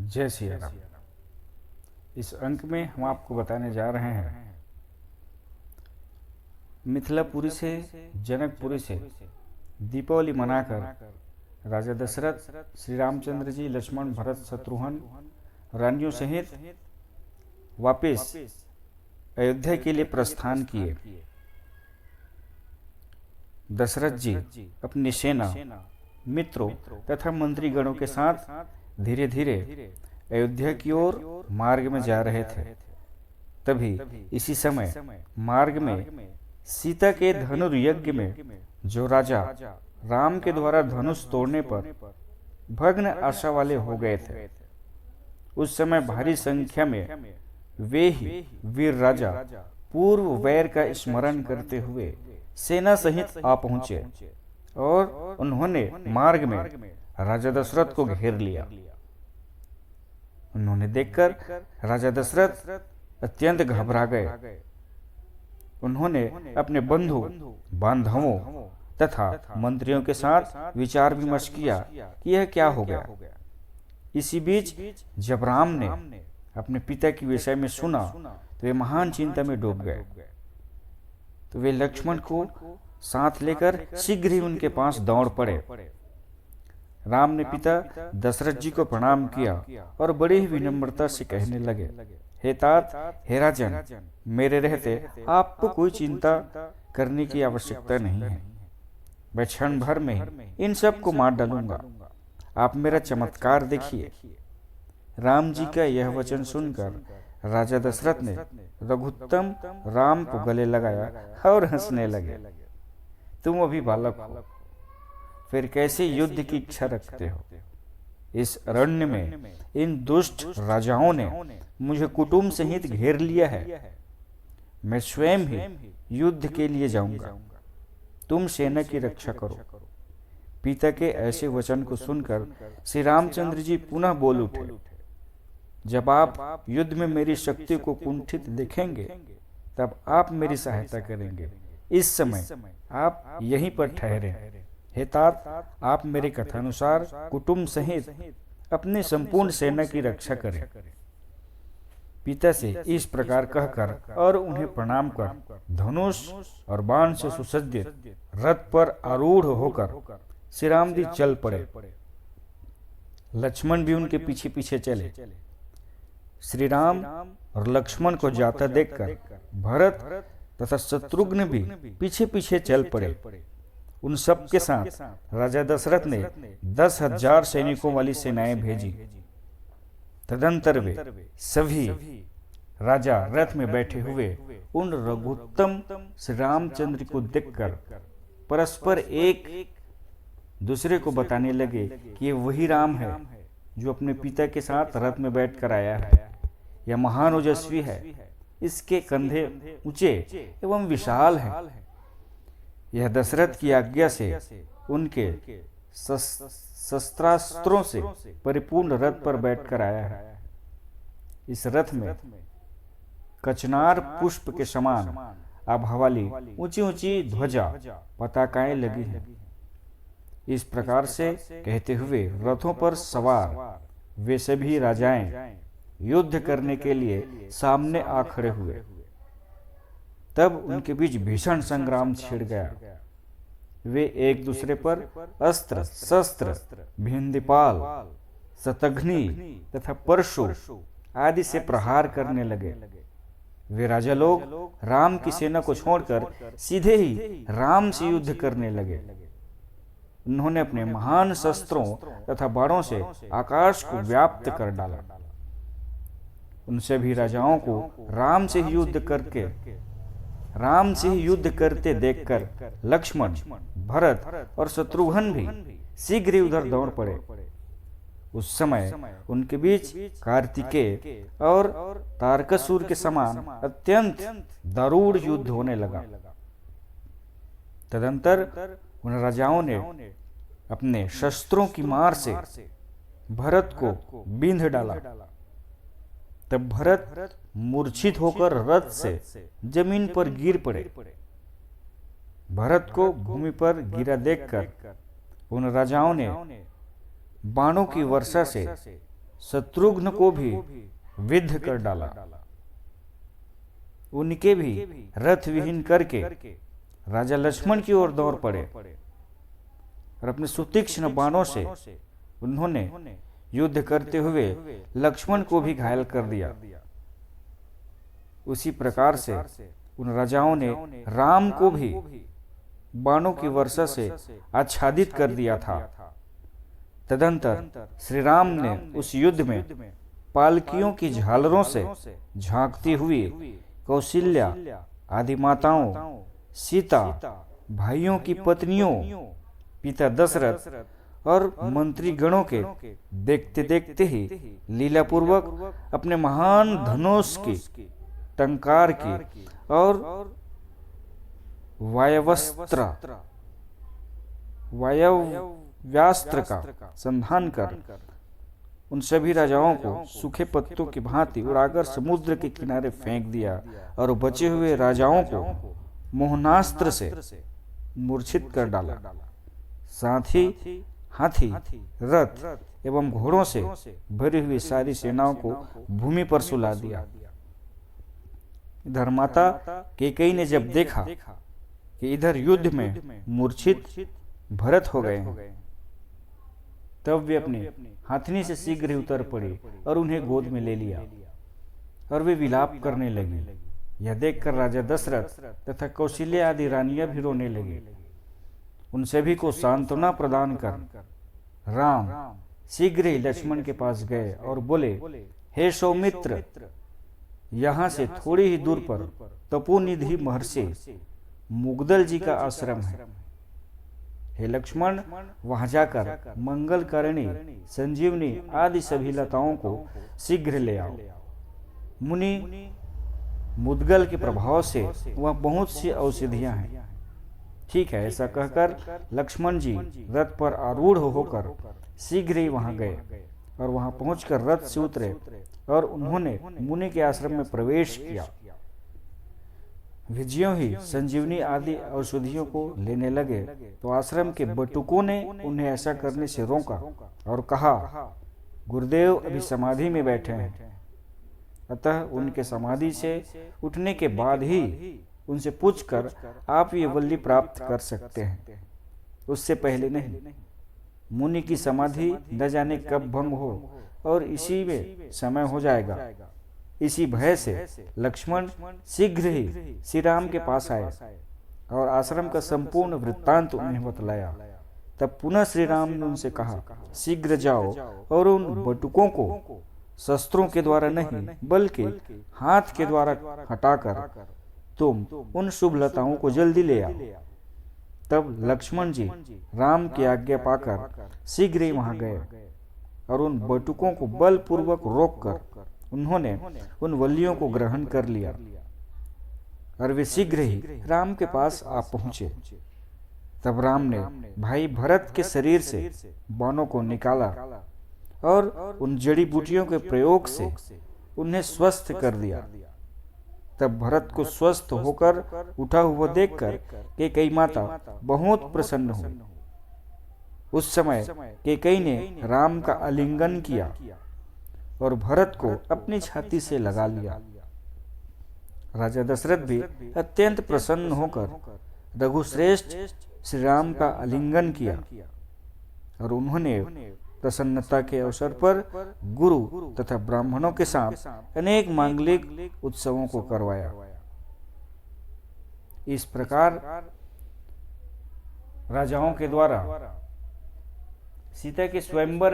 जय श्री राम। इस अंक में हम आपको बताने जा रहे हैं मिथिलापुरी से जनकपुरी से दीपावली मनाकर राजा दशरथ श्री रामचंद्र जी, लक्ष्मण, भरत, शत्रुघ्न, रानियों सहित वापस अयोध्या के लिए प्रस्थान किए। दशरथ जी अपनी सेना, मित्रों तथा मंत्रीगणों के साथ धीरे धीरे अयोध्या की ओर मार्ग में जा रहे थे। तभी इसी समय मार्ग में सीता के धनुर्यज्ञ में जो राजा राम के द्वारा धनुष तोड़ने पर भग्न आशा वाले हो गए थे, उस समय भारी संख्या में वे ही वीर राजा पूर्व वैर का स्मरण करते हुए सेना सहित आ पहुंचे और उन्होंने मार्ग में राजा दशरथ को घेर लिया। उन्होंने देखकर राजा दशरथ अत्यंत घबरा गए। उन्होंने अपने बंधु बांधवों तथा मंत्रियों के साथ विचार विमर्श किया कि यह क्या हो गया। इसी बीच जब राम ने अपने पिता के विषय में सुना तो वे महान चिंता में डूब गए। तो वे लक्ष्मण को साथ लेकर शीघ्र ही उनके पास दौड़ पड़े। राम ने पिता दशरथ जी को प्रणाम किया और बड़ी ही विनम्रता से कहने लगे, हे तात, हे राजन, मेरे रहते आपको कोई चिंता करने की आवश्यकता नहीं है। मैं क्षण भर में ही इन सब को मार डालूंगा। आप मेरा चमत्कार देखिए। राम जी का यह वचन सुनकर राजा दशरथ ने रघुत्तम राम को गले लगाया और हंसने लगे। तुम अभी बालक हो, फिर कैसे युद्ध की इच्छा रखते हो? इस अरण्य में इन दुष्ट राजाओं ने मुझे कुटुंब सहित घेर लिया है। मैं स्वयं ही युद्ध के लिए जाऊंगा। तुम सेना की रक्षा करो। पिता के ऐसे वचन को सुनकर श्री रामचंद्र जी पुनः बोल उठे, जब आप युद्ध में मेरी शक्ति को कुंठित देखेंगे तब आप मेरी सहायता करेंगे। इस समय आप यहीं पर ठहरे। हे तात, आप मेरे कथानुसार कुटुंब सहित अपने संपूर्ण सेना की रक्षा करें। पिता से इस प्रकार कहकर और उन्हें प्रणाम कर धनुष और बाण से सुसज्जित रथ पर आरूढ़ होकर श्री राम जी चल पड़े। लक्ष्मण भी उनके पीछे पीछे चले। श्री राम और लक्ष्मण को जाता देखकर भरत तथा शत्रुघ्न भी पीछे पीछे चल पड़े। उन सब के साथ राजा दशरथ ने 10,000 सैनिकों वाली सेनाएं भेजी। तदंतर वे सभी राजा रथ में बैठे हुए उन रघुत्तम श्री रामचंद्र को देखकर परस्पर एक दूसरे को बताने लगे कि ये वही राम है जो अपने पिता के साथ रथ में बैठकर आया है। यह महान ओजस्वी है। इसके कंधे ऊंचे एवं विशाल हैं। यह दशरथ की आज्ञा से उनके शस्त्रास्त्रों से परिपूर्ण रथ पर बैठकर आया है। इस रथ में कचनार पुष्प के समान आभा वाली ऊंची ऊंची ध्वजा पताकाएं लगी हैं। इस प्रकार से कहते हुए रथों पर सवार वे सभी राजाएं युद्ध करने के लिए सामने आ खड़े हुए। तब उनके बीच भीषण संग्राम छिड़ गया। वे एक दूसरे पर अस्त्र शस्त्र, भिंदीपाल, शतघ्नी तथा परशु आदि से प्रहार करने लगे। वे राजा लोग राम की सेना को छोड़कर सीधे ही राम से युद्ध करने लगे। उन्होंने अपने महान शस्त्रों तथा बाणों से आकाश को व्याप्त कर डाला। उन सभी राजाओं को राम से ही युद्ध करते देखकर लक्ष्मण, भरत और शत्रुघ्न भी शीघ्र ही उधर दौड़ पड़े। उस समय उनके बीच कार्तिकेय और तारकासुर के समान अत्यंत दारूण युद्ध होने लगा। तदंतर उन राजाओं ने अपने शस्त्रों की मार से भरत को बींध डाला। तब भरत मूर्छित होकर रथ से जमीन पर गिर पड़े। भरत को भूमि पर गिरा देखकर उन राजाओं ने बाणों की वर्षा से शत्रुघ्न को भी विद्ध कर डाला। उनके भी रथ विहीन करके राजा लक्ष्मण की ओर दौड़ पड़े और अपने सुतीक्ष्ण बाणों से उन्होंने युद्ध करते हुए लक्ष्मण को भी घायल कर दिया। उसी प्रकार से उन राजाओं ने राम को भी बाणों की वर्षा से आच्छादित कर दिया था। तदंतर श्री राम ने उस युद्ध में पालकियों की झालरों से झांकती हुई कौशल्या आदि माताओं, सीता, भाइयों की पत्नियों, पिता दशरथ और मंत्री गणों के देखते देखते ही लीलापूर्वक अपने महान धनुष की, टंकार की और वायव्यास्त्र का संधान कर उन सभी राजाओं को सूखे पत्तों की भांति उड़ाकर समुद्र के किनारे फेंक दिया और बचे हुए राजाओं को मोहनास्त्र से मूर्छित कर डाला। साथ ही हाथी, रथ एवं घोड़ों से भरी हुई सारी सेनाओं को भूमि पर सुला दिया। इधर माता कैकेयी ने जब देखा कि इधर युद्ध में मूर्छित भरत हो गए हैं, तब वे अपनी हाथनी से शीघ्र ही उतर पड़ी और उन्हें गोद में ले लिया और वे विलाप करने लगी। यह देखकर राजा दशरथ तथा कौशल्या आदि रानियां भी रोने लगी। उन सभी को सांत्वना प्रदान कर राम शीघ्र ही लक्ष्मण के पास गए और बोले, हे सौमित्र, यहाँ से थोड़ी ही दूर पर तपोनिधि महर्षि मुग्दल जी का आश्रम है। हे लक्ष्मण, वहां जाकर मंगलकारिणी, संजीवनी आदि सभी लताओं को शीघ्र ले आओ। मुनि मुद्गल के प्रभाव से वह बहुत सी औषधियां हैं। ठीक है, ऐसा कहकर लक्ष्मण जी रथ पर आरूढ़ होकर शीघ्र ही वहां गए और वहां पहुंचकर रथ से उतरे और उन्होंने मुनि के आश्रम में प्रवेश किया। विजयों ही संजीवनी आदि औषधियों को लेने लगे तो आश्रम के बटुकों ने उन्हें ऐसा करने से रोका और कहा, गुरुदेव अभी समाधि में बैठे हैं, अतः उनके समाधि से उठने के बाद ही उनसे पूछकर आप ये वल्ली प्राप्त कर सकते हैं, उससे पहले नहीं। मुनि की समाधि न जाने कब भंग हो और इसी में समय हो जाएगा। इसी भय से लक्ष्मण शीघ्र ही श्री राम के पास आए और आश्रम का संपूर्ण वृत्तांत उन्हें बतलाया। तब पुनः श्री राम ने उनसे कहा, शीघ्र जाओ और उन बटुकों को शस्त्रों के द्वारा नहीं बल्कि हाथ के द्वारा हटाकर तुम उन शुभ लताओं को जल्दी ले आओ। तब लक्ष्मण जी राम की आज्ञा पाकर शीघ्र ही वहां गए और उन बटुकों को बलपूर्वक रोककर उन्होंने उन वल्लियों को ग्रहण कर लिया और वे शीघ्र ही राम के पास आ पहुंचे। तब राम ने भाई भरत के शरीर से बाणों को निकाला और उन जड़ी बूटियों के प्रयोग से उन्हें स्वस्थ कर दिया। तब भरत को स्वस्थ होकर उठा हुआ देखकर कैकेयी माता बहुत प्रसन्न हुई। उस समय कैकेयी ने राम का आलिंगन किया और भरत को अपनी छाती से लगा लिया। राजा दशरथ भी अत्यंत प्रसन्न होकर रघुश्रेष्ठ श्री राम का आलिंगन किया और उन्होंने प्रसन्नता के अवसर पर गुरु तथा ब्राह्मणों के साथ अनेक मांगलिक उत्सवों को करवाया। इस प्रकार राजाओं के द्वारा सीता के स्वयंवर